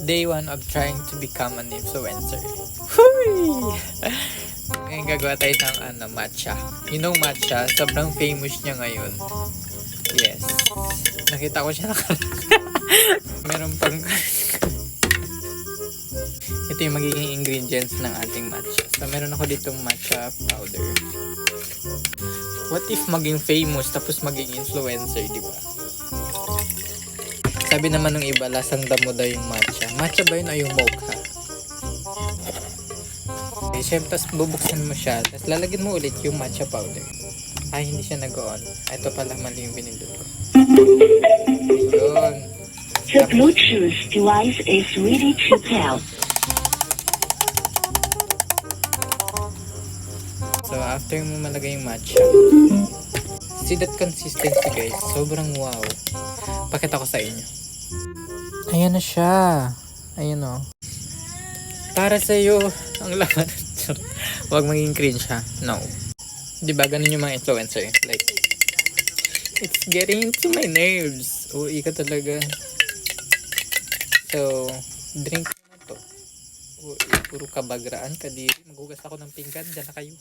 day 1 of trying to become an influencer. Huy! Ngayon gagawa tayo ng matcha. You know matcha? Sobrang famous niya ngayon. Yes. Nakita ko siya meron pang ito yung magiging ingredients ng ating matcha. So meron ako ditong matcha powder. What if maging famous tapos maging influencer, di ba? Sabi naman ng iba, lasang damo daw yung matcha. Matcha ba yun o yung mocha? Okay, syempre, tapos bubuksan mo siya. Tapos lalagyan mo ulit yung matcha powder. Ay, hindi siya nag-on. Ito pala, mali yung binindot ko. Yun. The Bluetooth device is ready to pair. So, after mo malagay yung matcha, see that consistency, guys. Sobrang wow. Pakita ko sa inyo. Ayan na siya. Ayan o. Para sa'yo, ang laman. Huwag maging cringe ha. No. Diba, ganun yung mga influencer. Like, it's getting into my nerves. Uwi ka talaga. So, drink na to. Uwi, puro kabagraan, kadiri. Maghugas ako ng pinggan. Diyan na kayo.